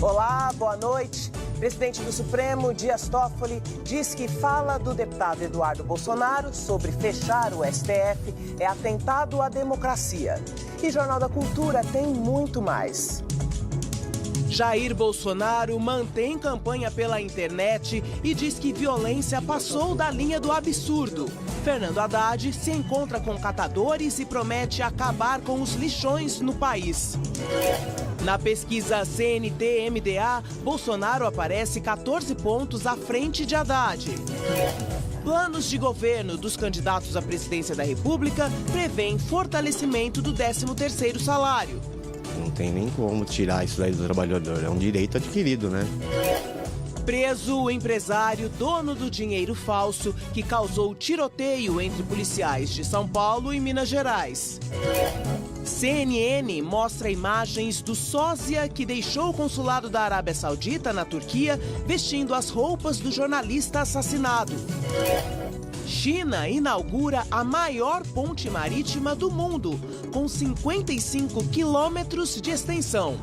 Olá, boa noite. Presidente do Supremo, Dias Toffoli, diz que fala do deputado Eduardo Bolsonaro sobre fechar o STF é atentado à democracia. E Jornal da Cultura tem muito mais. Jair Bolsonaro mantém campanha pela internet e diz que violência passou da linha do absurdo. Fernando Haddad se encontra com catadores e promete acabar com os lixões no país. Na pesquisa CNT-MDA, Bolsonaro aparece 14 pontos à frente de Haddad. Planos de governo dos candidatos à presidência da República prevêem fortalecimento do 13º salário. Não tem nem como tirar isso daí do trabalhador, é um direito adquirido, né? Preso o empresário dono do dinheiro falso que causou tiroteio entre policiais de São Paulo e Minas Gerais. CNN mostra imagens do sósia que deixou o consulado da Arábia Saudita na Turquia vestindo as roupas do jornalista assassinado. China inaugura a maior ponte marítima do mundo, com 55 quilômetros de extensão.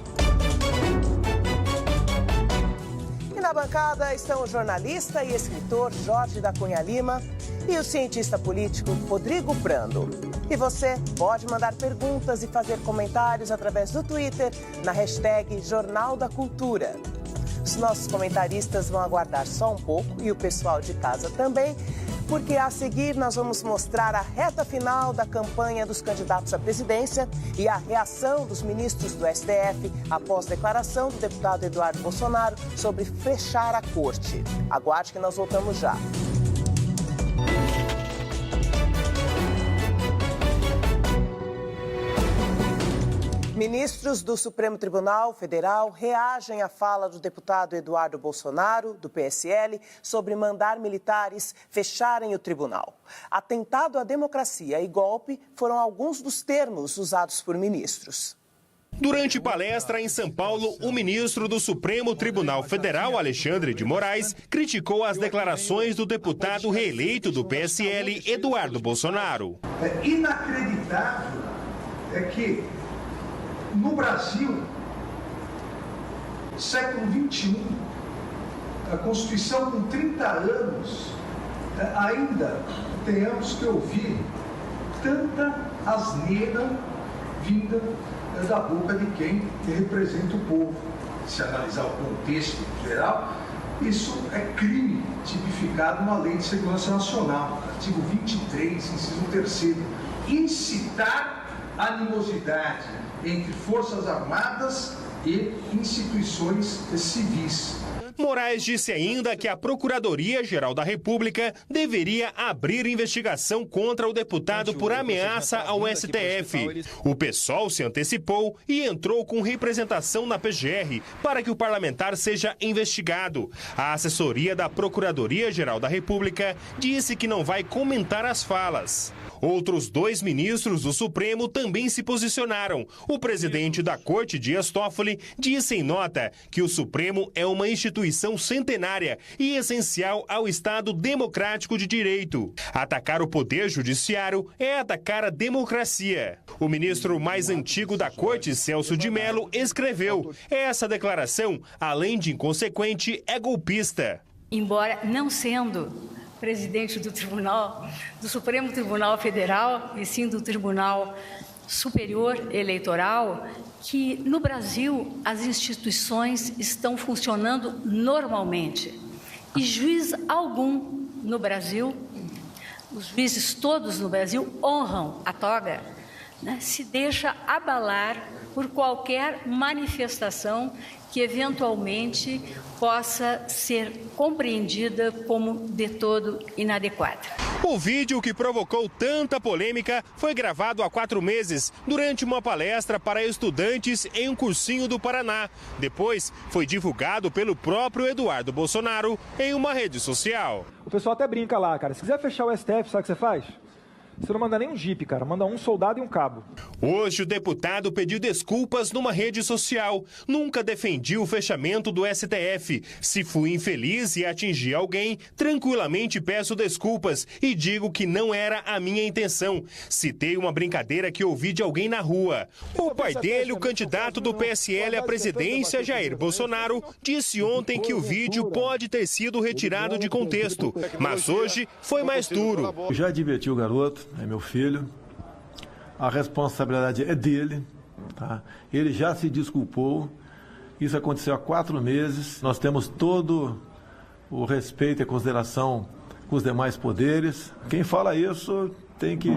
E na bancada estão o jornalista e escritor Jorge da Cunha Lima e o cientista político Rodrigo Prando. E você pode mandar perguntas e fazer comentários através do Twitter na hashtag Jornal da Cultura. Os nossos comentaristas vão aguardar só um pouco e o pessoal de casa também, porque a seguir nós vamos mostrar a reta final da campanha dos candidatos à presidência e a reação dos ministros do STF após declaração do deputado Eduardo Bolsonaro sobre fechar a corte. Aguarde que nós voltamos já. Ministros do Supremo Tribunal Federal reagem à fala do deputado Eduardo Bolsonaro, do PSL, sobre mandar militares fecharem o tribunal. Atentado à democracia e golpe foram alguns dos termos usados por ministros. Durante palestra em São Paulo, o ministro do Supremo Tribunal Federal, Alexandre de Moraes, criticou as declarações do deputado reeleito do PSL, Eduardo Bolsonaro. É inacreditável que no Brasil, século XXI, a Constituição com 30 anos, ainda tenhamos que ouvir tanta asneira vinda da boca de quem representa o povo. Se analisar o contexto geral, isso é crime tipificado na Lei de Segurança Nacional, artigo 23, inciso 3º. Incitar animosidade entre Forças Armadas e instituições civis. Moraes disse ainda que a Procuradoria-Geral da República deveria abrir investigação contra o deputado por ameaça ao STF. O PSOL se antecipou e entrou com representação na PGR para que o parlamentar seja investigado. A assessoria da Procuradoria-Geral da República disse que não vai comentar as falas. Outros 2 ministros do Supremo também se posicionaram. O presidente da Corte, Dias Toffoli, disse em nota que o Supremo é uma instituição centenária e essencial ao Estado democrático de direito. Atacar o Poder Judiciário é atacar a democracia. O ministro mais antigo da Corte, Celso de Mello, escreveu: essa declaração, além de inconsequente, é golpista. Embora não sendo presidente do Supremo Tribunal Federal, e sim do Tribunal Superior Eleitoral, que no Brasil as instituições estão funcionando normalmente. E juiz algum no Brasil, os juízes todos no Brasil honram a toga, né, se deixa abalar por qualquer manifestação que eventualmente possa ser compreendida como de todo inadequada. O vídeo que provocou tanta polêmica foi gravado há 4 meses, durante uma palestra para estudantes em um cursinho do Paraná. Depois, foi divulgado pelo próprio Eduardo Bolsonaro em uma rede social. O pessoal até brinca lá, cara. Se quiser fechar o STF, sabe o que você faz? Você não manda nem um jipe, cara. Manda um soldado e um cabo. Hoje, o deputado pediu desculpas numa rede social. Nunca defendi o fechamento do STF. Se fui infeliz e atingi alguém, tranquilamente peço desculpas e digo que não era a minha intenção. Citei uma brincadeira que ouvi de alguém na rua. O pai dele, o candidato do PSL à presidência, Jair Bolsonaro, disse ontem que o vídeo pode ter sido retirado de contexto. Mas hoje foi mais duro. Eu já adverti o garoto, é meu filho, a responsabilidade é dele, tá? Ele já se desculpou, isso aconteceu há 4 meses, nós temos todo o respeito e consideração com os demais poderes. Quem fala isso tem que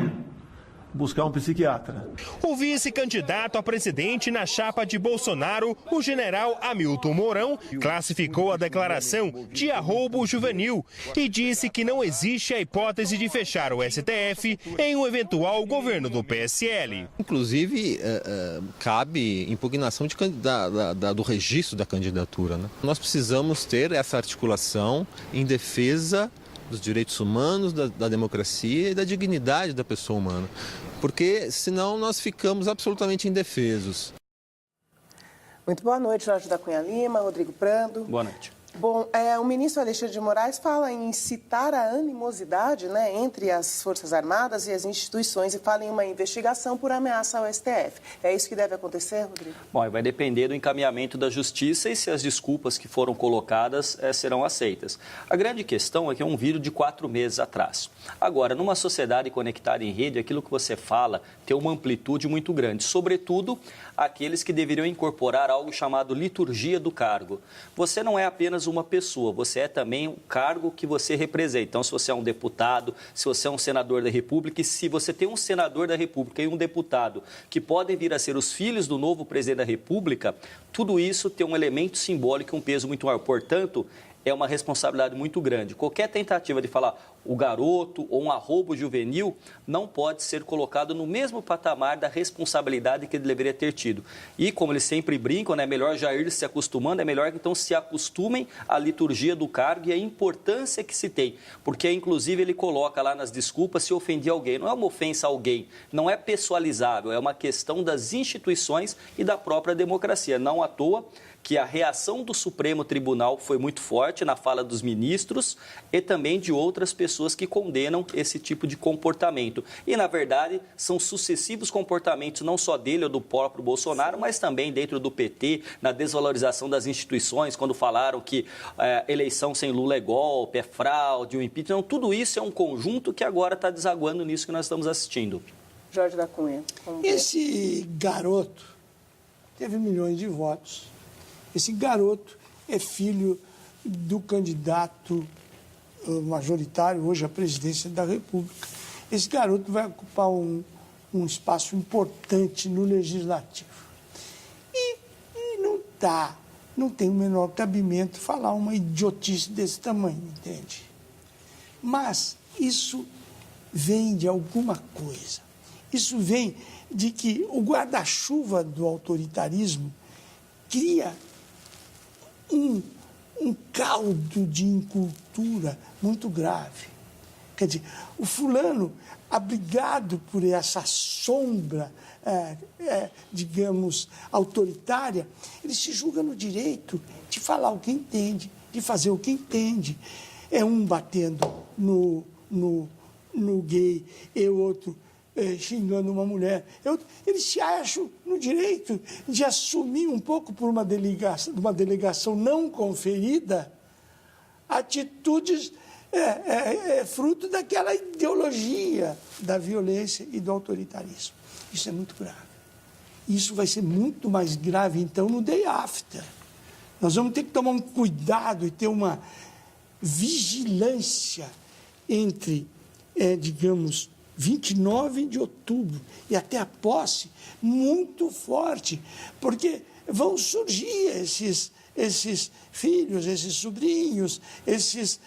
buscar um psiquiatra. O vice-candidato a presidente na chapa de Bolsonaro, o general Hamilton Mourão, classificou a declaração de arroubo juvenil e disse que não existe a hipótese de fechar o STF em um eventual governo do PSL. Inclusive, cabe impugnação do registro da candidatura, né? Nós precisamos ter essa articulação em defesa dos direitos humanos, da democracia e da dignidade da pessoa humana, porque senão nós ficamos absolutamente indefesos. Muito boa noite, Jorge da Cunha Lima, Rodrigo Prando. Boa noite. Bom, o ministro Alexandre de Moraes fala em incitar a animosidade, né, entre as Forças Armadas e as instituições e fala em uma investigação por ameaça ao STF. É isso que deve acontecer, Rodrigo? Bom, vai depender do encaminhamento da Justiça e se as desculpas que foram colocadas serão aceitas. A grande questão é que é um vídeo de 4 meses atrás. Agora, numa sociedade conectada em rede, aquilo que você fala tem uma amplitude muito grande, sobretudo aqueles que deveriam incorporar algo chamado liturgia do cargo. Você não é apenas uma pessoa, você é também o cargo que você representa. Então, se você é um deputado, se você é um senador da República, e se você tem um senador da República e um deputado que podem vir a ser os filhos do novo presidente da República, tudo isso tem um elemento simbólico e um peso muito maior. Portanto, é uma responsabilidade muito grande. Qualquer tentativa de falar o garoto ou um arroubo juvenil não pode ser colocado no mesmo patamar da responsabilidade que ele deveria ter tido. E, como eles sempre brincam, é melhor já ir se acostumando, é melhor que então se acostumem à liturgia do cargo e à importância que se tem. Porque, inclusive, ele coloca lá nas desculpas se ofendia alguém. Não é uma ofensa a alguém, não é pessoalizável, é uma questão das instituições e da própria democracia. Não à toa que a reação do Supremo Tribunal foi muito forte na fala dos ministros e também de outras pessoas que condenam esse tipo de comportamento. E, na verdade, são sucessivos comportamentos, não só dele ou do próprio Bolsonaro, mas também dentro do PT, na desvalorização das instituições, quando falaram que eleição sem Lula é golpe, é fraude, o impeachment. Tudo isso é um conjunto que agora está desaguando nisso que nós estamos assistindo. Jorge da Cunha. Esse garoto teve milhões de votos. Esse garoto é filho do candidato majoritário hoje à presidência da República. Esse garoto vai ocupar um espaço importante no Legislativo. E não tem o menor cabimento falar uma idiotice desse tamanho, entende? Mas isso vem de alguma coisa. Isso vem de que o guarda-chuva do autoritarismo cria um caldo de incultura muito grave. Quer dizer, o fulano, abrigado por essa sombra, digamos, autoritária, ele se julga no direito de falar o que entende, de fazer o que entende. É um batendo no gay e o outro xingando uma mulher. Eles se acham no direito de assumir um pouco por uma delegação não conferida atitudes fruto daquela ideologia da violência e do autoritarismo. Isso é muito grave. Isso vai ser muito mais grave, então, no day after. Nós vamos ter que tomar um cuidado e ter uma vigilância entre, digamos, 29 de outubro e até a posse muito forte, porque vão surgir esses filhos, esses sobrinhos, esses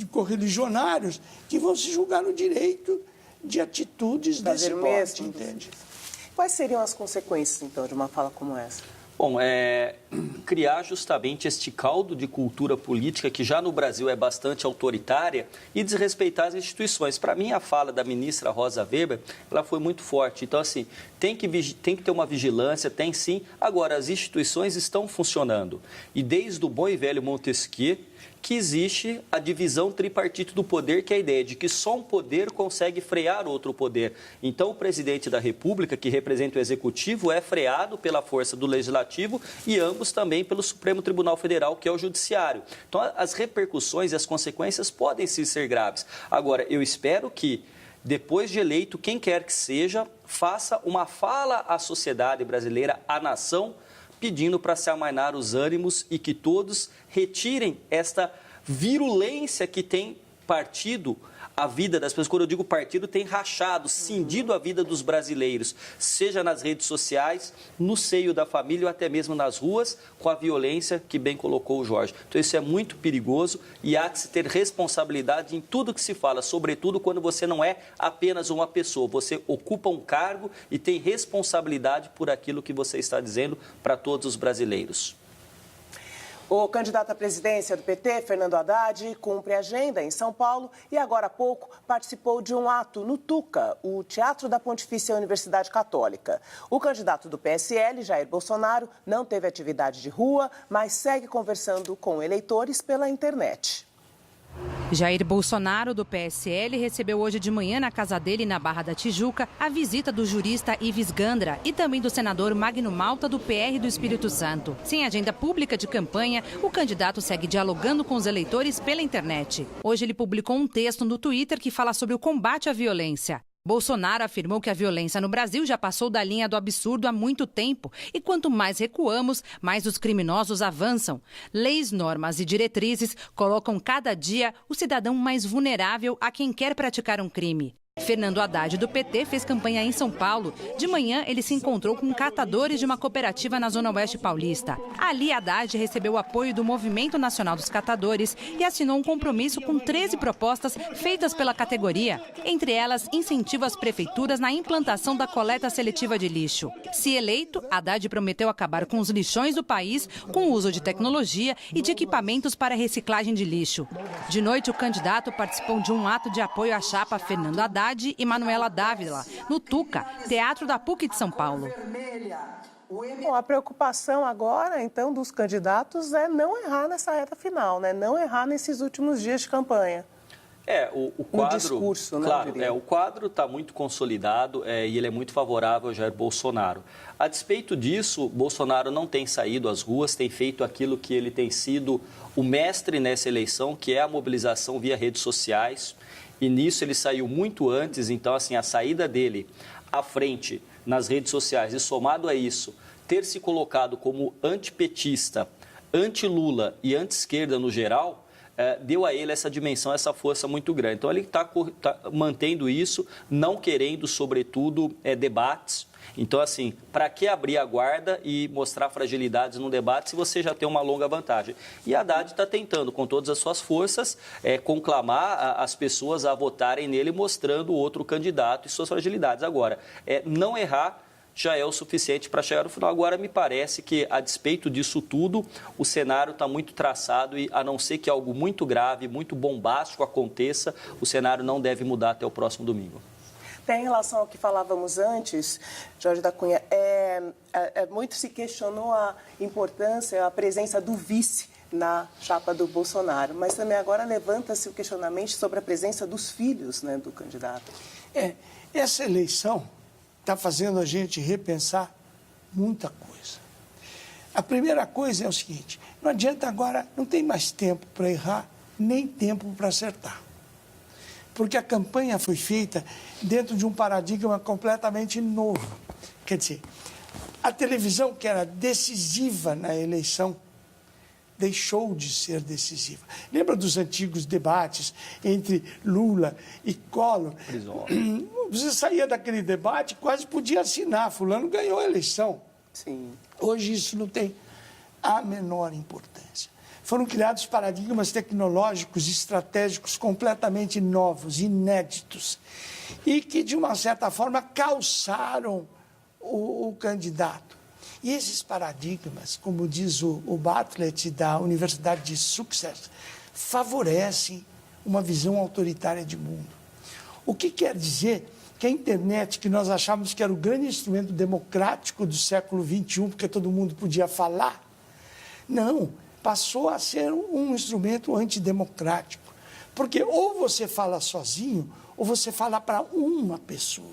correligionários que vão se julgar no direito de atitudes desse porte, entende? Quais seriam as consequências, então, de uma fala como essa? Bom, criar justamente este caldo de cultura política que já no Brasil é bastante autoritária e desrespeitar as instituições. Para mim, a fala da ministra Rosa Weber, ela foi muito forte. Então, assim, tem que ter uma vigilância, tem sim. Agora, as instituições estão funcionando. E desde o bom e velho Montesquieu, que existe a divisão tripartite do poder, que é a ideia de que só um poder consegue frear outro poder. Então, o presidente da República, que representa o Executivo, é freado pela força do Legislativo e ambos também pelo Supremo Tribunal Federal, que é o Judiciário. Então, as repercussões e as consequências podem sim ser graves. Agora, eu espero que, depois de eleito, quem quer que seja, faça uma fala à sociedade brasileira, à nação, pedindo para se amainar os ânimos e que todos retirem esta virulência que tem partido a vida das pessoas. Quando eu digo partido, tem rachado, cindido a vida dos brasileiros, seja nas redes sociais, no seio da família ou até mesmo nas ruas, com a violência que bem colocou o Jorge. Então isso é muito perigoso e há que se ter responsabilidade em tudo que se fala, sobretudo quando você não é apenas uma pessoa, você ocupa um cargo e tem responsabilidade por aquilo que você está dizendo para todos os brasileiros. O candidato à presidência do PT, Fernando Haddad, cumpre agenda em São Paulo e agora há pouco participou de um ato no Tuca, o Teatro da Pontifícia Universidade Católica. O candidato do PSL, Jair Bolsonaro, não teve atividade de rua, mas segue conversando com eleitores pela internet. Jair Bolsonaro, do PSL, recebeu hoje de manhã na casa dele, na Barra da Tijuca, a visita do jurista Ives Gandra e também do senador Magno Malta, do PR do Espírito Santo. Sem agenda pública de campanha, o candidato segue dialogando com os eleitores pela internet. Hoje ele publicou um texto no Twitter que fala sobre o combate à violência. Bolsonaro afirmou que a violência no Brasil já passou da linha do absurdo há muito tempo e quanto mais recuamos, mais os criminosos avançam. Leis, normas e diretrizes colocam cada dia o cidadão mais vulnerável a quem quer praticar um crime. Fernando Haddad, do PT, fez campanha em São Paulo. De manhã, ele se encontrou com catadores de uma cooperativa na Zona Oeste Paulista. Ali, Haddad recebeu o apoio do Movimento Nacional dos Catadores e assinou um compromisso com 13 propostas feitas pela categoria. Entre elas, incentivo às prefeituras na implantação da coleta seletiva de lixo. Se eleito, Haddad prometeu acabar com os lixões do país com o uso de tecnologia e de equipamentos para reciclagem de lixo. De noite, o candidato participou de um ato de apoio à chapa Fernando Haddad e Manuela Dávila, no Tuca, Teatro da PUC de São Paulo. Bom, a preocupação agora, então, dos candidatos é não errar nessa reta final, né? Não errar nesses últimos dias de campanha. O quadro, no discurso, né, claro, o quadro está muito consolidado e ele é muito favorável ao Jair Bolsonaro. A despeito disso, Bolsonaro não tem saído às ruas, tem feito aquilo que ele tem sido o mestre nessa eleição, que é a mobilização via redes sociais. E nisso ele saiu muito antes, então assim, a saída dele à frente nas redes sociais e somado a isso, ter se colocado como antipetista, anti-Lula e anti-esquerda no geral, deu a ele essa dimensão, essa força muito grande. Então ele está mantendo isso, não querendo, sobretudo, debates. Então, assim, para que abrir a guarda e mostrar fragilidades no debate se você já tem uma longa vantagem? E Haddad está tentando, com todas as suas forças, conclamar as pessoas a votarem nele, mostrando o outro candidato e suas fragilidades. Agora, não errar já é o suficiente para chegar no final. Agora, me parece que, a despeito disso tudo, o cenário está muito traçado e, a não ser que algo muito grave, muito bombástico aconteça, o cenário não deve mudar até o próximo domingo. Em relação ao que falávamos antes, Jorge da Cunha, muito se questionou a importância, a presença do vice na chapa do Bolsonaro, mas também agora levanta-se o questionamento sobre a presença dos filhos, né, do candidato. Essa eleição está fazendo a gente repensar muita coisa. A primeira coisa é o seguinte, não adianta agora, não tem mais tempo para errar, nem tempo para acertar. Porque a campanha foi feita dentro de um paradigma completamente novo. Quer dizer, a televisão, que era decisiva na eleição, deixou de ser decisiva. Lembra dos antigos debates entre Lula e Collor? Você saía daquele debate, quase podia assinar, fulano ganhou a eleição. Sim. Hoje isso não tem a menor importância. Foram criados paradigmas tecnológicos e estratégicos completamente novos, inéditos, e que, de uma certa forma, calçaram o candidato. E esses paradigmas, como diz o Bartlett da Universidade de Sussex, favorecem uma visão autoritária de mundo. O que quer dizer que a internet, que nós achávamos que era o grande instrumento democrático do século XXI, porque todo mundo podia falar, não, passou a ser um instrumento antidemocrático. Porque ou você fala sozinho, ou você fala para uma pessoa,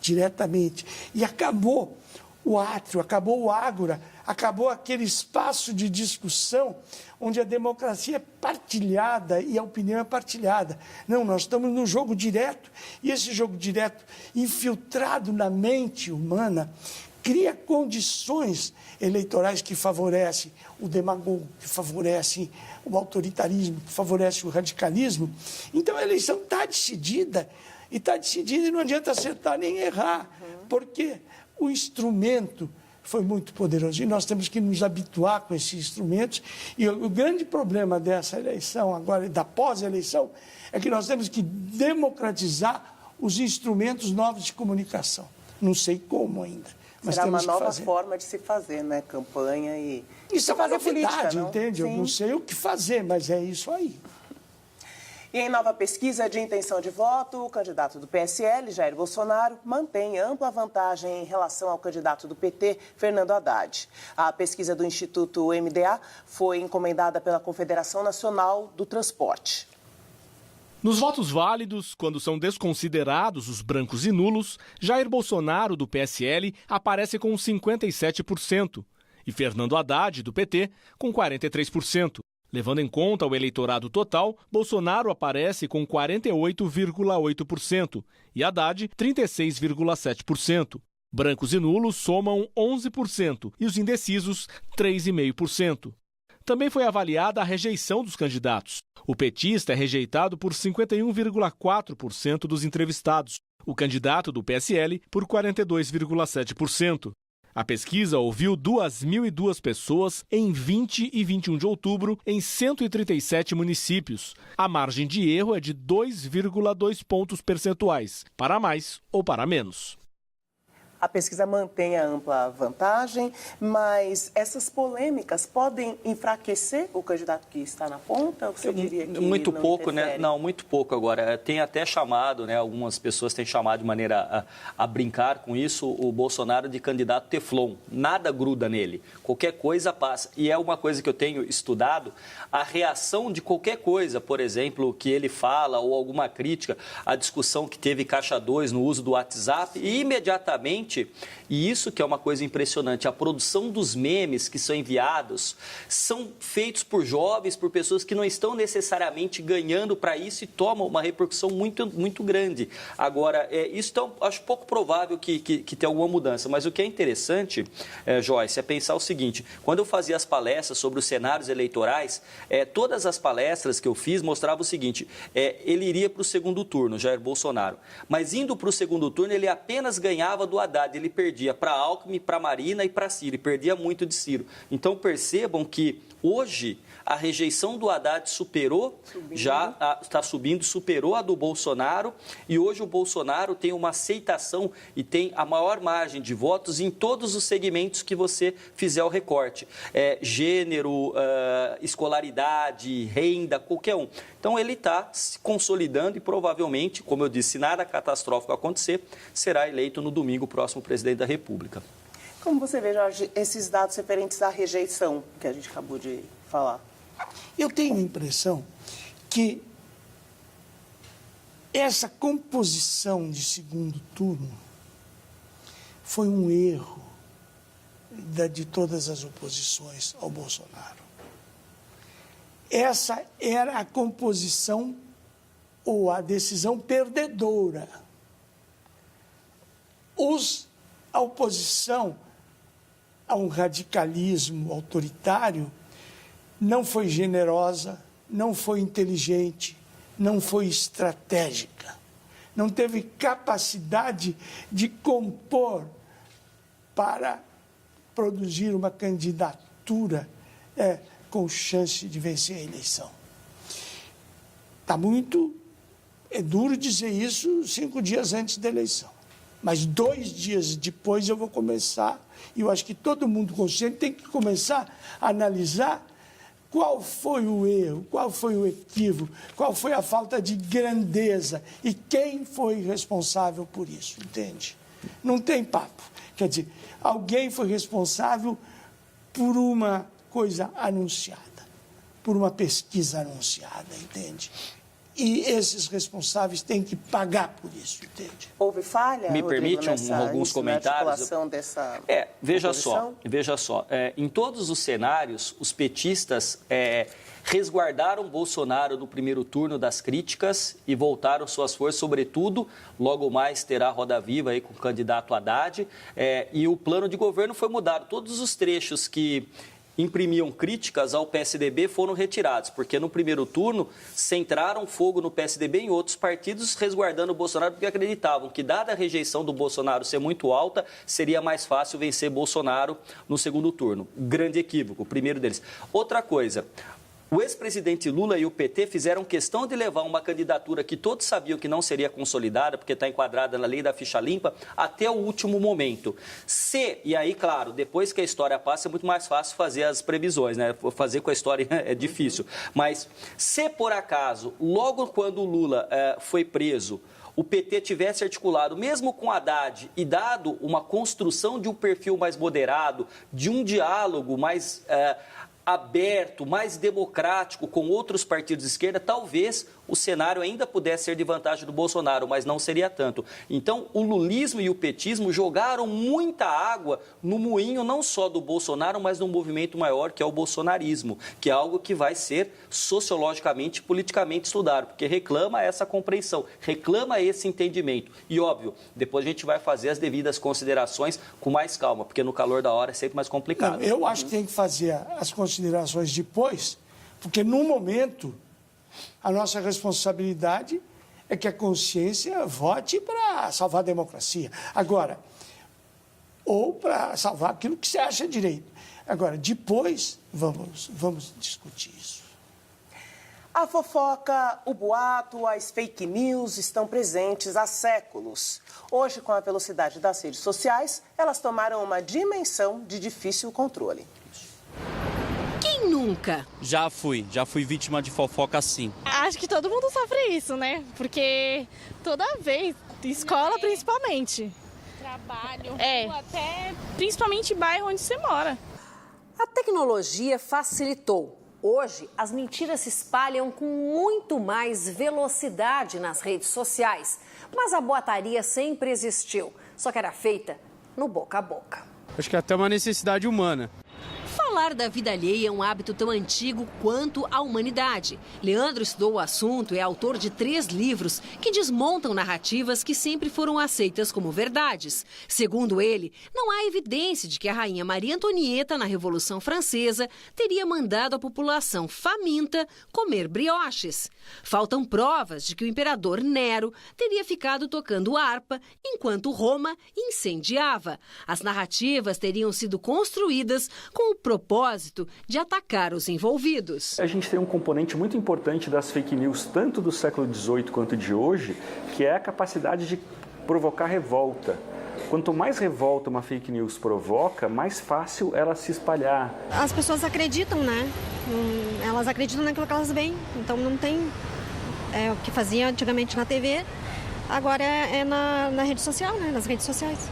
diretamente. E acabou o átrio, acabou o ágora, acabou aquele espaço de discussão onde a democracia é partilhada e a opinião é partilhada. Não, nós estamos no jogo direto, e esse jogo direto, infiltrado na mente humana, cria condições eleitorais que favorecem o demagogo, que favorecem o autoritarismo, que favorecem o radicalismo. Então a eleição está decidida, e não adianta acertar nem errar, porque o instrumento foi muito poderoso e nós temos que nos habituar com esses instrumentos. E o grande problema dessa eleição, agora da pós-eleição, é que nós temos que democratizar os instrumentos novos de comunicação. Não sei como ainda, mas será temos uma nova fazer. forma de se fazer, né? Campanha e... Isso é uma novidade, política, entende? Sim. Eu não sei o que fazer, mas é isso aí. E em nova pesquisa de intenção de voto, o candidato do PSL, Jair Bolsonaro, mantém ampla vantagem em relação ao candidato do PT, Fernando Haddad. A pesquisa do Instituto MDA foi encomendada pela Confederação Nacional do Transporte. Nos votos válidos, quando são desconsiderados os brancos e nulos, Jair Bolsonaro, do PSL, aparece com 57% e Fernando Haddad, do PT, com 43%. Levando em conta o eleitorado total, Bolsonaro aparece com 48,8% e Haddad 36,7%. Brancos e nulos somam 11% e os indecisos 3,5%. Também foi avaliada a rejeição dos candidatos. O petista é rejeitado por 51,4% dos entrevistados, o candidato do PSL por 42,7%. A pesquisa ouviu 2.002 pessoas em 20 e 21 de outubro em 137 municípios. A margem de erro é de 2,2 pontos percentuais, para mais ou para menos. A pesquisa mantém a ampla vantagem, mas essas polêmicas podem enfraquecer o candidato que está na ponta? Você diria que muito não pouco, interfere? né? Não, muito pouco agora. Tem até chamado, né? Algumas pessoas têm chamado de maneira a brincar com isso o Bolsonaro de candidato teflon. Nada gruda nele. Qualquer coisa passa. E é uma coisa que eu tenho estudado, a reação de qualquer coisa, por exemplo, que ele fala ou alguma crítica à discussão que teve Caixa 2 no uso do WhatsApp, e imediatamente, e isso que é uma coisa impressionante, a produção dos memes que são enviados são feitos por jovens, por pessoas que não estão necessariamente ganhando para isso e tomam uma repercussão muito, muito grande. Agora, isso então, acho pouco provável que tenha alguma mudança, mas o que é interessante, Joyce, é pensar o seguinte: quando eu fazia as palestras sobre os cenários eleitorais, todas as palestras que eu fiz mostravam o seguinte: ele iria para o segundo turno, Jair Bolsonaro, mas indo para o segundo turno ele apenas ganhava do Haddad. Ele perdia para Alckmin, para Marina e para Ciro, e perdia muito de Ciro. Então percebam que hoje a rejeição do Haddad está subindo, superou a do Bolsonaro, e hoje o Bolsonaro tem uma aceitação e tem a maior margem de votos em todos os segmentos que você fizer o recorte. Gênero, escolaridade, renda, qualquer um. Então ele está se consolidando e provavelmente, como eu disse, se nada catastrófico acontecer, será eleito no domingo próximo presidente da República. Como você vê, Jorge, esses dados referentes à rejeição que a gente acabou de falar? Eu tenho a impressão que essa composição de segundo turno foi um erro de todas as oposições ao Bolsonaro. Essa era a composição ou a decisão perdedora. A oposição a um radicalismo autoritário não foi generosa, não foi inteligente, não foi estratégica. Não teve capacidade de compor para produzir uma candidatura com chance de vencer a eleição. É duro dizer isso 5 dias antes da eleição. Mas 2 dias depois eu vou começar, e eu acho que todo mundo consciente tem que começar a analisar qual foi o erro, qual foi o equívoco, qual foi a falta de grandeza e quem foi responsável por isso, entende? Não tem papo. Quer dizer, alguém foi responsável por uma coisa anunciada, por uma pesquisa anunciada, entende? E esses responsáveis têm que pagar por isso, entende? Houve falha, Me Rodrigo, permite alguns comentários? Dessa veja só. Em todos os cenários, os petistas resguardaram Bolsonaro no primeiro turno das críticas e voltaram suas forças, sobretudo, logo mais terá Roda Viva aí com o candidato Haddad, e o plano de governo foi mudado. Todos os trechos que imprimiam críticas ao PSDB foram retirados, porque no primeiro turno centraram fogo no PSDB e em outros partidos, resguardando o Bolsonaro, porque acreditavam que, dada a rejeição do Bolsonaro ser muito alta, seria mais fácil vencer Bolsonaro no segundo turno. Grande equívoco, o primeiro deles. Outra coisa, o ex-presidente Lula e o PT fizeram questão de levar uma candidatura que todos sabiam que não seria consolidada, porque está enquadrada na lei da ficha limpa, até o último momento. E aí, claro, depois que a história passa, é muito mais fácil fazer as previsões, né? Fazer com a história é difícil. Mas se por acaso, logo quando o Lula foi preso, o PT tivesse articulado, mesmo com Haddad, e dado uma construção de um perfil mais moderado, de um diálogo mais aberto, mais democrático com outros partidos de esquerda, talvez o cenário ainda pudesse ser de vantagem do Bolsonaro, mas não seria tanto. Então, o lulismo e o petismo jogaram muita água no moinho, não só do Bolsonaro, mas num movimento maior, que é o bolsonarismo, que é algo que vai ser sociologicamente e politicamente estudado, porque reclama essa compreensão, reclama esse entendimento. E, óbvio, depois a gente vai fazer as devidas considerações com mais calma, porque no calor da hora é sempre mais complicado. Não, eu acho que tem que fazer as considerações depois, porque no momento a nossa responsabilidade é que a consciência vote para salvar a democracia. Agora, ou para salvar aquilo que você acha direito. Agora, depois, vamos discutir isso. A fofoca, o boato, as fake news estão presentes há séculos. Hoje, com a velocidade das redes sociais, elas tomaram uma dimensão de difícil controle. Quem nunca? Já fui vítima de fofoca, sim. Acho que todo mundo sofre isso, né? Porque toda vez, escola principalmente. Trabalho, até principalmente bairro onde você mora. A tecnologia facilitou. Hoje, as mentiras se espalham com muito mais velocidade nas redes sociais. Mas a boataria sempre existiu, só que era feita no boca a boca. Acho que é até uma necessidade humana. Falar da vida alheia é um hábito tão antigo quanto a humanidade. Leandro estudou o assunto e é autor de 3 livros que desmontam narrativas que sempre foram aceitas como verdades. Segundo ele, não há evidência de que a rainha Maria Antonieta, na Revolução Francesa, teria mandado a população faminta comer brioches. Faltam provas de que o imperador Nero teria ficado tocando harpa enquanto Roma incendiava. As narrativas teriam sido construídas com o propósito de atacar os envolvidos. A gente tem um componente muito importante das fake news, tanto do século XVIII quanto de hoje, que é a capacidade de provocar revolta. Quanto mais revolta uma fake news provoca, mais fácil ela se espalhar. As pessoas acreditam, né? Elas acreditam naquilo que elas veem, então não tem o que fazia antigamente na TV, agora é na rede social, né? Nas redes sociais.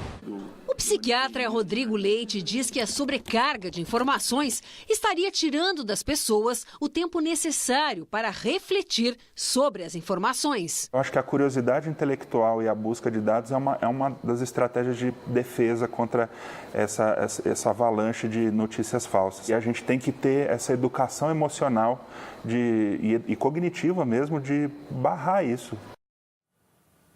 O psiquiatra Rodrigo Leite diz que a sobrecarga de informações estaria tirando das pessoas o tempo necessário para refletir sobre as informações. Eu acho que a curiosidade intelectual e a busca de dados é uma das estratégias de defesa contra essa avalanche de notícias falsas. E a gente tem que ter essa educação emocional e cognitiva mesmo de barrar isso.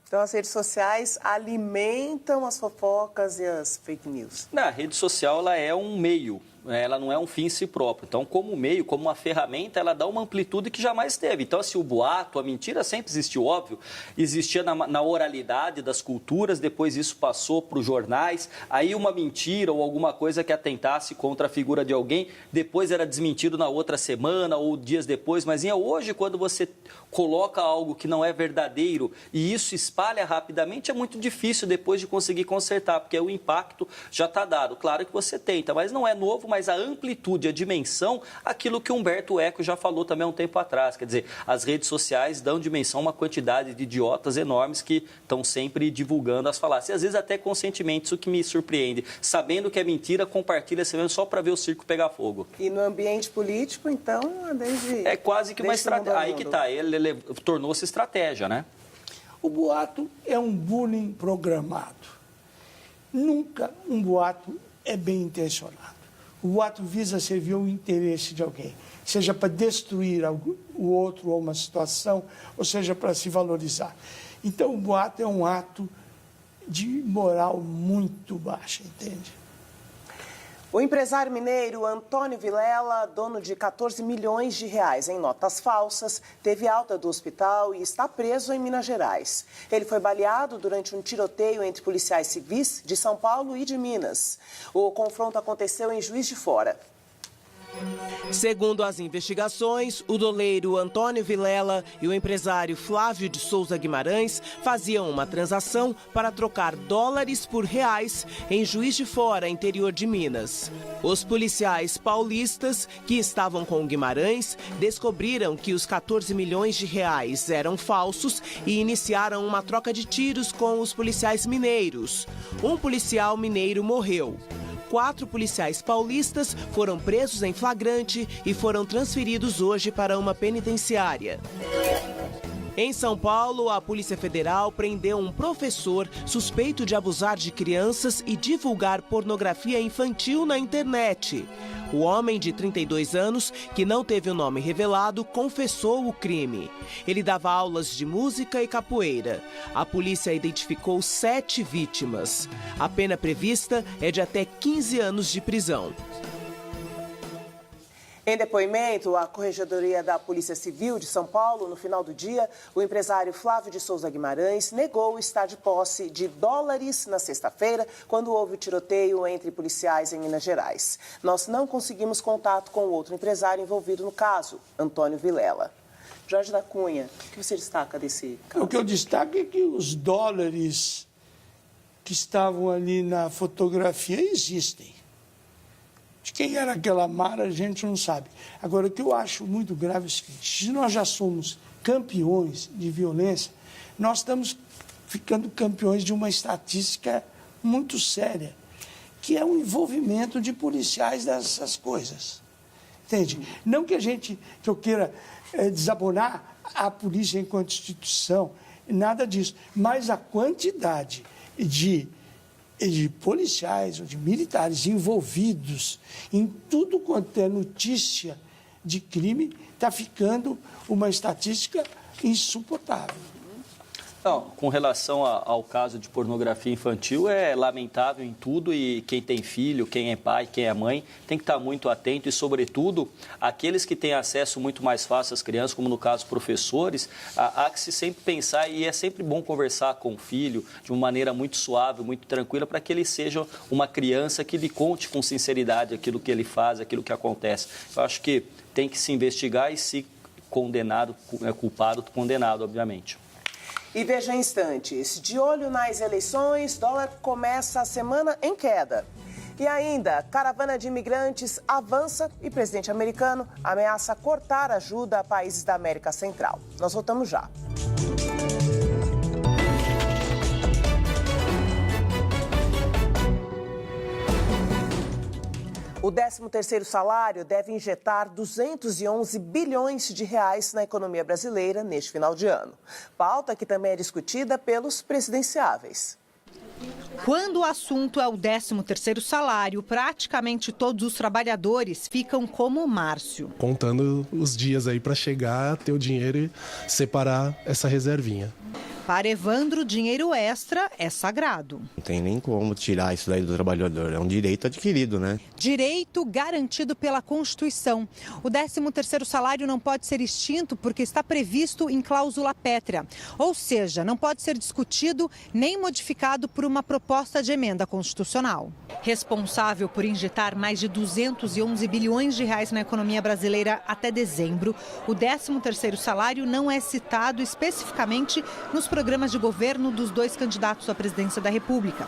Então, as redes sociais alimentam as fofocas e as fake news. A rede social ela é um meio ela não é um fim em si próprio. Então, como meio, como uma ferramenta, ela dá uma amplitude que jamais teve. Então, assim, o boato, a mentira sempre existiu, óbvio. Existia na oralidade das culturas, depois isso passou para os jornais. Aí uma mentira ou alguma coisa que atentasse contra a figura de alguém, depois era desmentido na outra semana ou dias depois. Mas hoje, quando você coloca algo que não é verdadeiro e isso espalha rapidamente, é muito difícil depois de conseguir consertar, porque o impacto já está dado. Claro que você tenta, mas não é novo, mas a amplitude, a dimensão, aquilo que Humberto Eco já falou também há um tempo atrás. Quer dizer, as redes sociais dão dimensão a uma quantidade de idiotas enormes que estão sempre divulgando as falácias. E às vezes até conscientemente, isso que me surpreende. Sabendo que é mentira, compartilha só para ver o circo pegar fogo. E no ambiente político, então, desde... É quase que uma estratégia. Aí que está, ele tornou-se estratégia, né? O boato é um bullying programado. Nunca um boato é bem intencionado. O boato visa servir o interesse de alguém, seja para destruir o outro ou uma situação, ou seja para se valorizar. Então, o boato é um ato de moral muito baixa, entende? O empresário mineiro Antônio Vilela, dono de 14 milhões de reais em notas falsas, teve alta do hospital e está preso em Minas Gerais. Ele foi baleado durante um tiroteio entre policiais civis de São Paulo e de Minas. O confronto aconteceu em Juiz de Fora. Segundo as investigações, o doleiro Antônio Vilela e o empresário Flávio de Souza Guimarães faziam uma transação para trocar dólares por reais em Juiz de Fora, interior de Minas. Os policiais paulistas que estavam com Guimarães descobriram que os 14 milhões de reais eram falsos e iniciaram uma troca de tiros com os policiais mineiros. Um policial mineiro morreu. 4 policiais paulistas foram presos em flagrante e foram transferidos hoje para uma penitenciária. Em São Paulo, a Polícia Federal prendeu um professor suspeito de abusar de crianças e divulgar pornografia infantil na internet. O homem de 32 anos, que não teve o nome revelado, confessou o crime. Ele dava aulas de música e capoeira. A polícia identificou 7 vítimas. A pena prevista é de até 15 anos de prisão. Em depoimento à Corregedoria da Polícia Civil de São Paulo, no final do dia, o empresário Flávio de Souza Guimarães negou estar de posse de dólares na sexta-feira, quando houve o tiroteio entre policiais em Minas Gerais. Nós não conseguimos contato com o outro empresário envolvido no caso, Antônio Vilela. Jorge da Cunha, o que você destaca desse caso? O que eu destaco é que os dólares que estavam ali na fotografia existem. De quem era aquela Mara, a gente não sabe. Agora, o que eu acho muito grave é o seguinte: se nós já somos campeões de violência, nós estamos ficando campeões de uma estatística muito séria, que é o envolvimento de policiais dessas coisas. Entende? Não que eu queira desabonar a polícia enquanto instituição, nada disso, mas a quantidade de policiais ou de militares envolvidos em tudo quanto é notícia de crime está ficando uma estatística insuportável. Não, com relação ao caso de pornografia infantil, é lamentável em tudo e quem tem filho, quem é pai, quem é mãe, tem que estar muito atento e, sobretudo, aqueles que têm acesso muito mais fácil às crianças, como no caso professores, há que se sempre pensar, e é sempre bom conversar com o filho de uma maneira muito suave, muito tranquila, para que ele seja uma criança que lhe conte com sinceridade aquilo que ele faz, aquilo que acontece. Eu acho que tem que se investigar e, se condenado, culpado, condenado, obviamente. E veja instantes, de olho nas eleições, dólar começa a semana em queda. E ainda, caravana de imigrantes avança e presidente americano ameaça cortar ajuda a países da América Central. Nós voltamos já. O 13º salário deve injetar 211 bilhões de reais na economia brasileira neste final de ano. Pauta que também é discutida pelos presidenciáveis. Quando o assunto é o 13º salário, praticamente todos os trabalhadores ficam como o Márcio. Contando os dias aí para chegar, ter o dinheiro e separar essa reservinha. Para Evandro, dinheiro extra é sagrado. Não tem nem como tirar isso daí do trabalhador, é um direito adquirido, né? Direito garantido pela Constituição. O 13º salário não pode ser extinto porque está previsto em cláusula pétrea. Ou seja, não pode ser discutido nem modificado por uma proposta de emenda constitucional. Responsável por injetar mais de 211 bilhões de reais na economia brasileira até dezembro, o 13º salário não é citado especificamente nos programas de governo dos dois candidatos à presidência da República.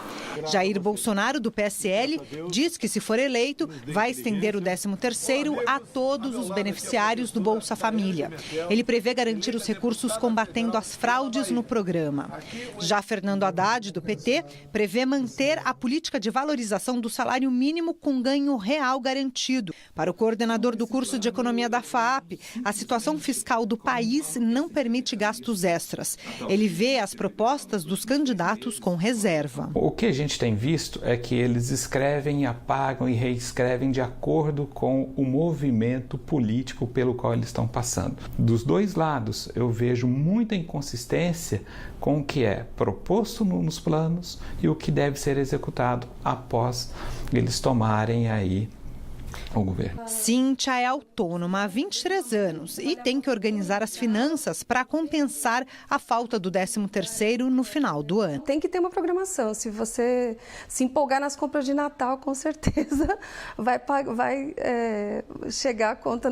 Jair Bolsonaro, do PSL, diz que, se for eleito, vai estender o 13º a todos os beneficiários do Bolsa Família. Ele prevê garantir os recursos combatendo as fraudes no programa. Já Fernando Haddad, do PT, prevê manter a política de valorização do salário mínimo com ganho real garantido. Para o coordenador do curso de economia da FAAP, a situação fiscal do país não permite gastos extras. Ele vê as propostas dos candidatos com reserva. O que a gente tem visto é que eles escrevem, apagam e reescrevem de acordo com o movimento político pelo qual eles estão passando. Dos dois lados, eu vejo muita inconsistência com o que é proposto nos planos e o que deve ser executado após eles tomarem aí o governo. Cíntia é autônoma há 23 anos e tem que organizar as finanças para compensar a falta do 13º no final do ano. Tem que ter uma programação. Se você se empolgar nas compras de Natal, com certeza vai chegar a conta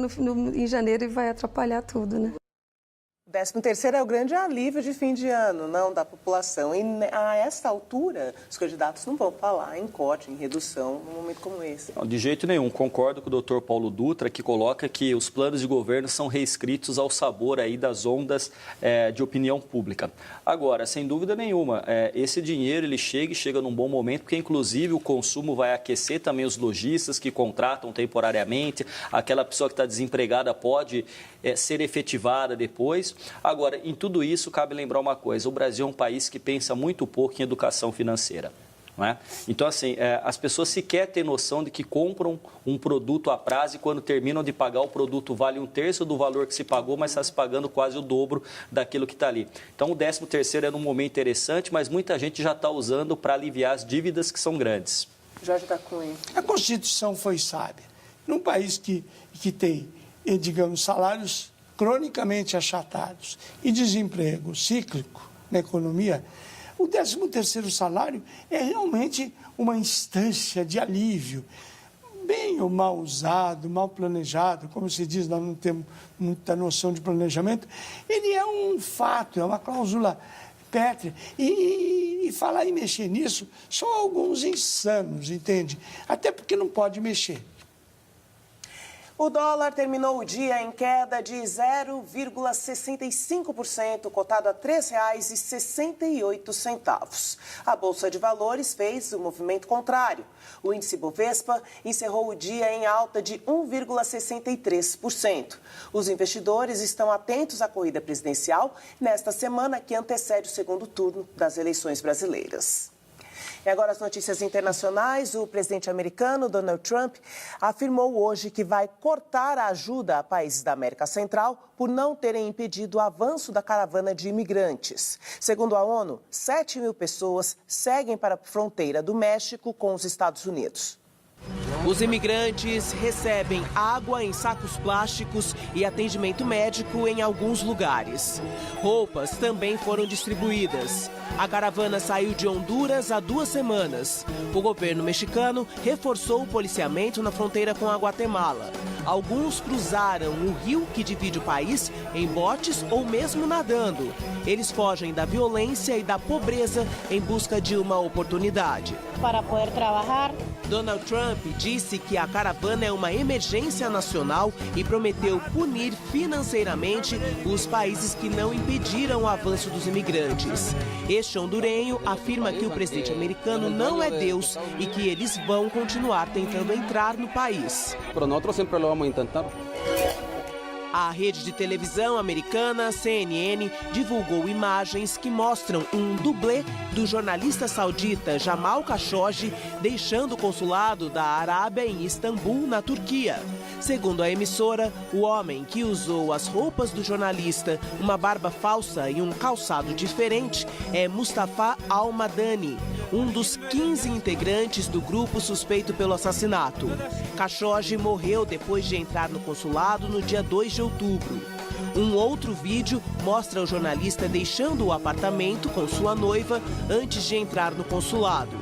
em janeiro e vai atrapalhar tudo, né? O 13º é o grande alívio de fim de ano, não, da população. E a esta altura, os candidatos não vão falar em corte, em redução, num momento como esse. Não, de jeito nenhum. Concordo com o doutor Paulo Dutra, que coloca que os planos de governo são reescritos ao sabor aí das ondas de opinião pública. Agora, sem dúvida nenhuma, esse dinheiro ele chega num bom momento, porque inclusive o consumo vai aquecer também os lojistas que contratam temporariamente, aquela pessoa que está desempregada pode ser efetivada depois. Agora, em tudo isso, cabe lembrar uma coisa, o Brasil é um país que pensa muito pouco em educação financeira. Não é? Então, assim, as pessoas sequer têm noção de que compram um produto a prazo e quando terminam de pagar, o produto vale 1/3 do valor que se pagou, mas está se pagando quase o dobro daquilo que está ali. Então, o 13º é num momento interessante, mas muita gente já está usando para aliviar as dívidas que são grandes. Jorge da Cunha. A Constituição foi sábia. Num país que tem, digamos, salários cronicamente achatados e desemprego cíclico na economia, o 13º salário é realmente uma instância de alívio, bem ou mal usado, mal planejado, como se diz, nós não temos muita noção de planejamento, ele é um fato, é uma cláusula pétrea. E falar em mexer nisso, são alguns insanos, entende? Até porque não pode mexer. O dólar terminou o dia em queda de 0,65%, cotado a R$ 3,68. A Bolsa de Valores fez o movimento contrário. O índice Bovespa encerrou o dia em alta de 1,63%. Os investidores estão atentos à corrida presidencial nesta semana que antecede o segundo turno das eleições brasileiras. E agora as notícias internacionais. O presidente americano Donald Trump afirmou hoje que vai cortar a ajuda a países da América Central por não terem impedido o avanço da caravana de imigrantes. Segundo a ONU, 7 mil pessoas seguem para a fronteira do México com os Estados Unidos. Os imigrantes recebem água em sacos plásticos e atendimento médico em alguns lugares. Roupas também foram distribuídas. A caravana saiu de Honduras há 2 semanas. O governo mexicano reforçou o policiamento na fronteira com a Guatemala. Alguns cruzaram o rio que divide o país em botes ou mesmo nadando. Eles fogem da violência e da pobreza em busca de uma oportunidade. Para poder trabalhar. Donald Trump disse que a caravana é uma emergência nacional e prometeu punir financeiramente os países que não impediram o avanço dos imigrantes. Este hondurenho afirma que o presidente americano não é Deus e que eles vão continuar tentando entrar no país. Mas nós sempre vamos tentar. A rede de televisão americana CNN divulgou imagens que mostram um dublê do jornalista saudita Jamal Khashoggi deixando o consulado da Arábia em Istambul, na Turquia. Segundo a emissora, o homem que usou as roupas do jornalista, uma barba falsa e um calçado diferente é Mustafa Al-Madani, um dos 15 integrantes do grupo suspeito pelo assassinato. Khashoggi morreu depois de entrar no consulado no dia 2 de outubro. Um outro vídeo mostra o jornalista deixando o apartamento com sua noiva antes de entrar no consulado.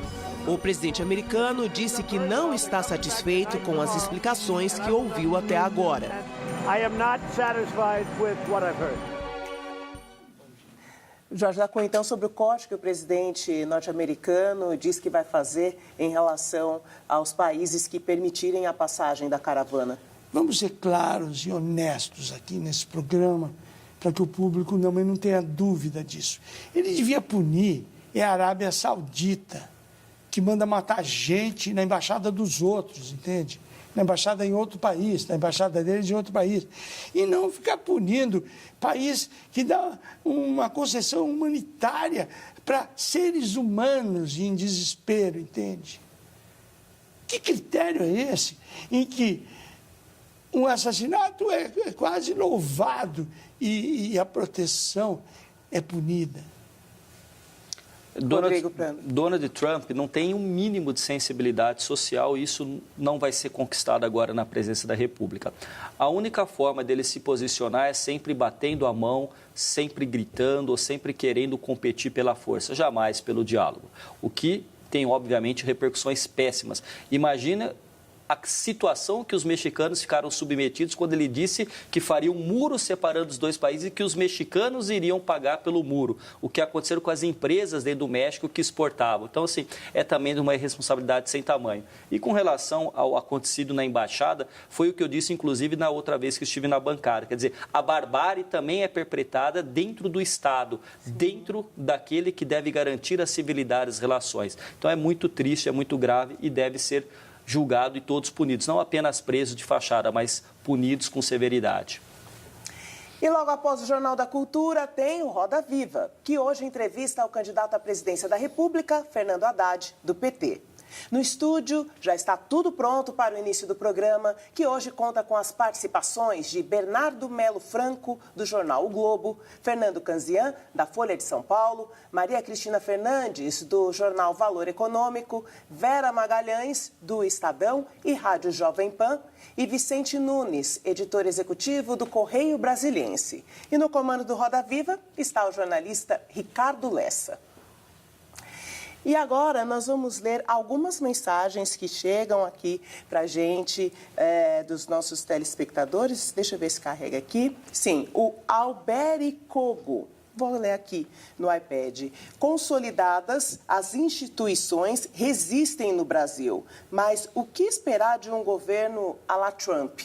O presidente americano disse que não está satisfeito com as explicações que ouviu até agora. I am not satisfied with what I've heard. Jorge da Cunha, então, sobre o corte que o presidente norte-americano diz que vai fazer em relação aos países que permitirem a passagem da caravana. Vamos ser claros e honestos aqui nesse programa, para que o público não tenha dúvida disso. Ele devia punir a Arábia Saudita, que manda matar gente na embaixada dos outros, entende? Na embaixada em outro país, na embaixada deles em outro país. E não ficar punindo país que dá uma concessão humanitária para seres humanos em desespero, entende? Que critério é esse em que um assassinato é quase louvado e a proteção é punida? Donald Trump não tem um mínimo de sensibilidade social e isso não vai ser conquistado agora na presidência da República. A única forma dele se posicionar é sempre batendo a mão, sempre gritando ou sempre querendo competir pela força, jamais pelo diálogo. O que tem, obviamente, repercussões péssimas. Imagina a situação que os mexicanos ficaram submetidos quando ele disse que faria um muro separando os dois países e que os mexicanos iriam pagar pelo muro, o que aconteceu com as empresas dentro do México que exportavam. Então, assim, é também uma irresponsabilidade sem tamanho. E com relação ao acontecido na embaixada, foi o que eu disse, inclusive, na outra vez que estive na bancada. Quer dizer, a barbárie também é perpetrada dentro do Estado, dentro daquele que deve garantir a civilidade das relações. Então, é muito triste, é muito grave e deve ser julgado e todos punidos, não apenas presos de fachada, mas punidos com severidade. E logo após o Jornal da Cultura tem o Roda Viva, que hoje entrevista o candidato à presidência da República, Fernando Haddad, do PT. No estúdio já está tudo pronto para o início do programa, que hoje conta com as participações de Bernardo Melo Franco, do jornal O Globo, Fernando Canzian, da Folha de São Paulo, Maria Cristina Fernandes, do jornal Valor Econômico, Vera Magalhães, do Estadão e Rádio Jovem Pan, e Vicente Nunes, editor executivo do Correio Brasiliense. E no comando do Roda Viva está o jornalista Ricardo Lessa. E agora nós vamos ler algumas mensagens que chegam aqui para a gente, dos nossos telespectadores. Deixa eu ver se carrega aqui. Sim, o Albericogo. Vou ler aqui no iPad. Consolidadas, as instituições resistem no Brasil. Mas o que esperar de um governo à la Trump?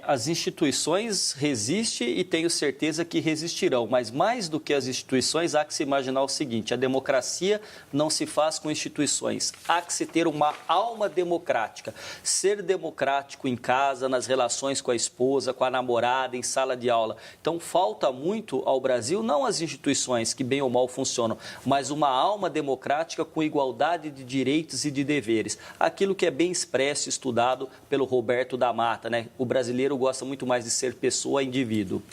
As instituições resistem e tenho certeza que resistirão, mas mais do que as instituições, há que se imaginar o seguinte: a democracia não se faz com instituições, há que se ter uma alma democrática, ser democrático em casa, nas relações com a esposa, com a namorada, em sala de aula. Então, falta muito ao Brasil, não as instituições que bem ou mal funcionam, mas uma alma democrática com igualdade de direitos e de deveres. Aquilo que é bem expresso e estudado pelo Roberto da Mata, né? O brasileiro gosta muito mais de ser pessoa, indivíduo.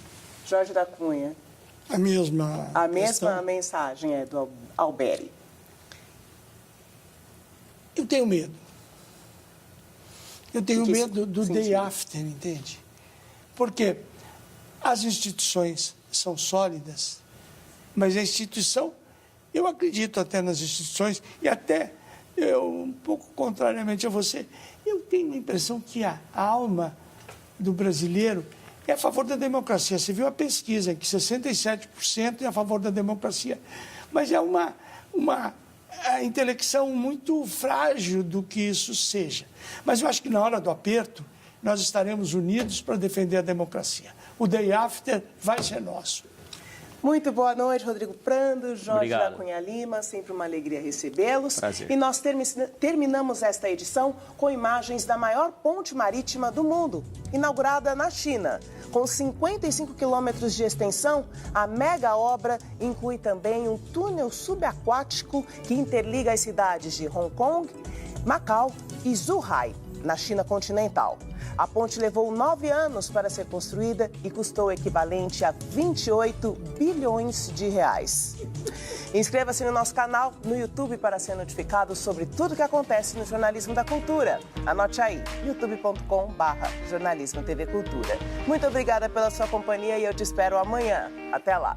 Jorge da Cunha. A mesma mensagem é do Alberi. Eu tenho medo. Eu tenho medo do day after, entende? Porque as instituições são sólidas, mas a instituição, eu acredito até nas instituições, e até, um pouco contrariamente a você, eu tenho a impressão que a alma do brasileiro é a favor da democracia. Você viu a pesquisa, que 67% é a favor da democracia. Mas é uma intelecção muito frágil do que isso seja. Mas eu acho que na hora do aperto, nós estaremos unidos para defender a democracia. O day after vai ser nosso. Muito boa noite, Rodrigo Prando, Jorge Obrigado. da Cunha Lima, sempre uma alegria recebê-los. Prazer. E nós terminamos esta edição com imagens da maior ponte marítima do mundo, inaugurada na China. Com 55 quilômetros de extensão, a mega obra inclui também um túnel subaquático que interliga as cidades de Hong Kong, Macau e Zhuhai, na China continental. A ponte levou 9 anos para ser construída e custou o equivalente a 28 bilhões de reais. Inscreva-se no nosso canal no YouTube para ser notificado sobre tudo que acontece no jornalismo da cultura. Anote aí, youtube.com/jornalismo TV Cultura. Muito obrigada pela sua companhia e eu te espero amanhã. Até lá!